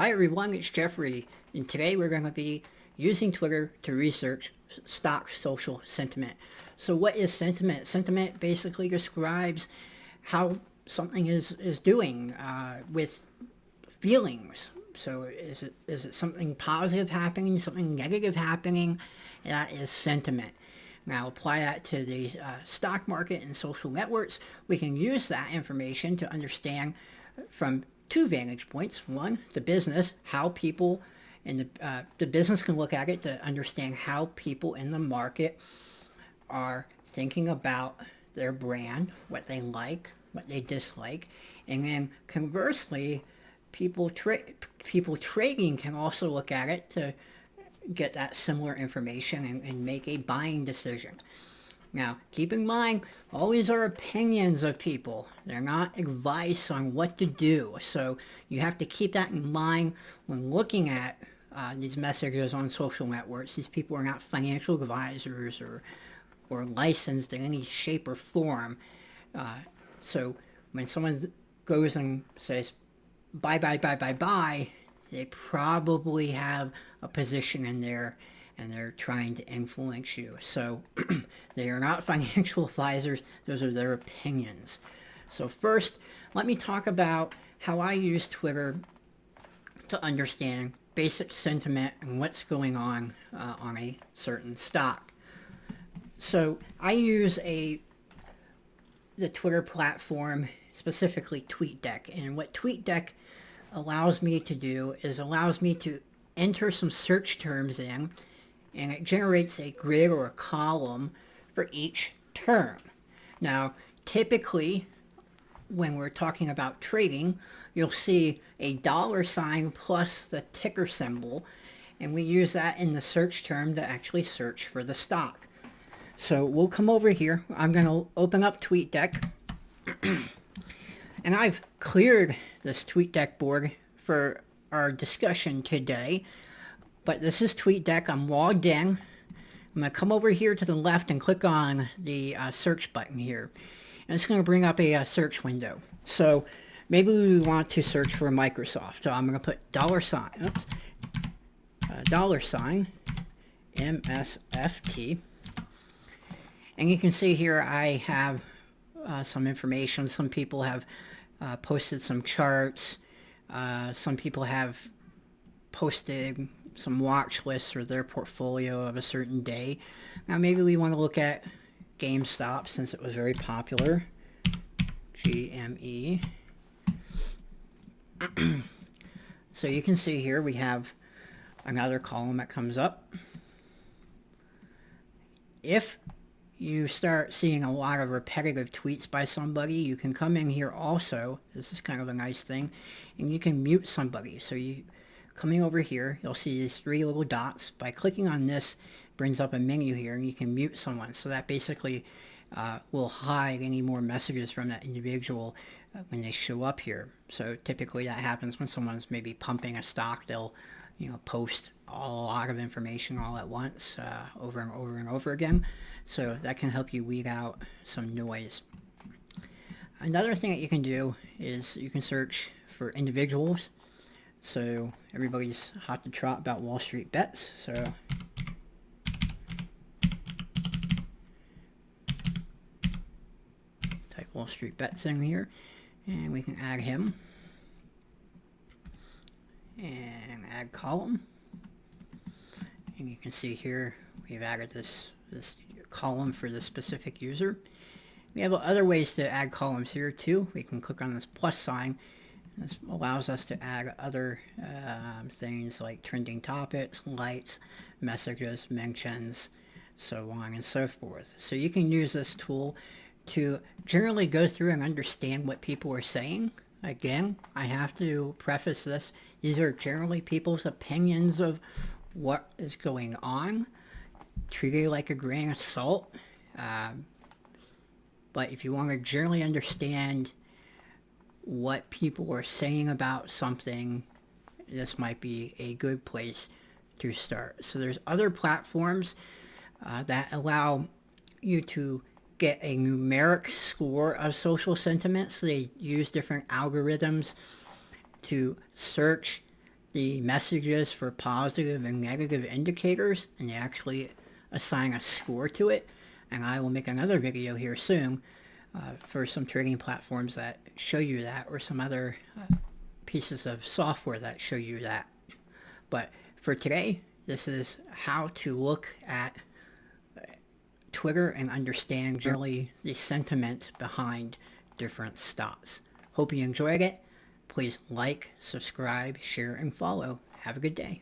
Hi everyone, it's Jeffrey, and today we're going to be using Twitter to research stock social sentiment. So what is sentiment? Sentiment basically describes how something is doing with feelings. So is it something positive happening, something negative happening? That is sentiment. Now apply that to the stock market and social networks. We can use that information to understand from two vantage points. One, the business, how people in the business can look at it to understand how people in the market are thinking about their brand, what they like, what they dislike, and then conversely, people trading can also look at it to get that similar information and make a buying decision. Now, keep in mind, all these are opinions of people. They're not advice on what to do. So you have to keep that in mind when looking at these messages on social networks. These people are not financial advisors or licensed in any shape or form. So when someone goes and says, buy, buy, buy, buy, buy, they probably have a position in there and they're trying to influence you. So they are not financial advisors. Those are their opinions. So first, let me talk about how I use Twitter to understand basic sentiment and what's going on a certain stock. So I use the Twitter platform, specifically TweetDeck. And what TweetDeck allows me to do is allows me to enter some search terms in, and it generates a grid or a column for each term. Now, typically, when we're talking about trading, you'll see a $ plus the ticker symbol, and we use that in the search term to actually search for the stock. So we'll come over here. I'm going to open up TweetDeck, and I've cleared this TweetDeck board for our discussion today. But this is TweetDeck. I'm logged in. I'm going to come over here to the left and click on the search button here. And it's going to bring up a search window. So maybe we want to search for Microsoft. So I'm going to put $ MSFT. And you can see here I have some information. Some people have posted some charts. Some people have posted some watch lists or their portfolio of a certain day. Now maybe we want to look at GameStop since it was very popular. GME. So you can see here we have another column that comes up. If you start seeing a lot of repetitive tweets by somebody, you can come in here also. This is kind of a nice thing. And you can mute somebody. So you coming over here, you'll see these three little dots. By clicking on this, it brings up a menu here, and you can mute someone. So that basically will hide any more messages from that individual when they show up here. So typically that happens when someone's maybe pumping a stock. They'll post a lot of information all at once over and over and over again. So that can help you weed out some noise. Another thing that you can do is you can search for individuals. So everybody's hot to trot about Wall Street bets. So type Wall Street bets in here, and we can add him and add column. And you can see here we've added this column for this specific user. We have other ways to add columns here too. We can click on this plus sign. This allows us to add other things like trending topics, likes, messages, mentions, so on and so forth. So you can use this tool to generally go through and understand what people are saying. Again, I have to preface this. These are generally people's opinions of what is going on. Treat it like a grain of salt. But if you want to generally understand what people are saying about something, this might be a good place to start. So there's other platforms that allow you to get a numeric score of social sentiment. So they use different algorithms to search the messages for positive and negative indicators, and they actually assign a score to it. And I will make another video here soon for some trading platforms that show you that, or some other pieces of software that show you that. But for today, this is how to look at Twitter and understand generally the sentiment behind different stocks. Hope you enjoyed it. Please like, subscribe, share, and follow. Have a good day.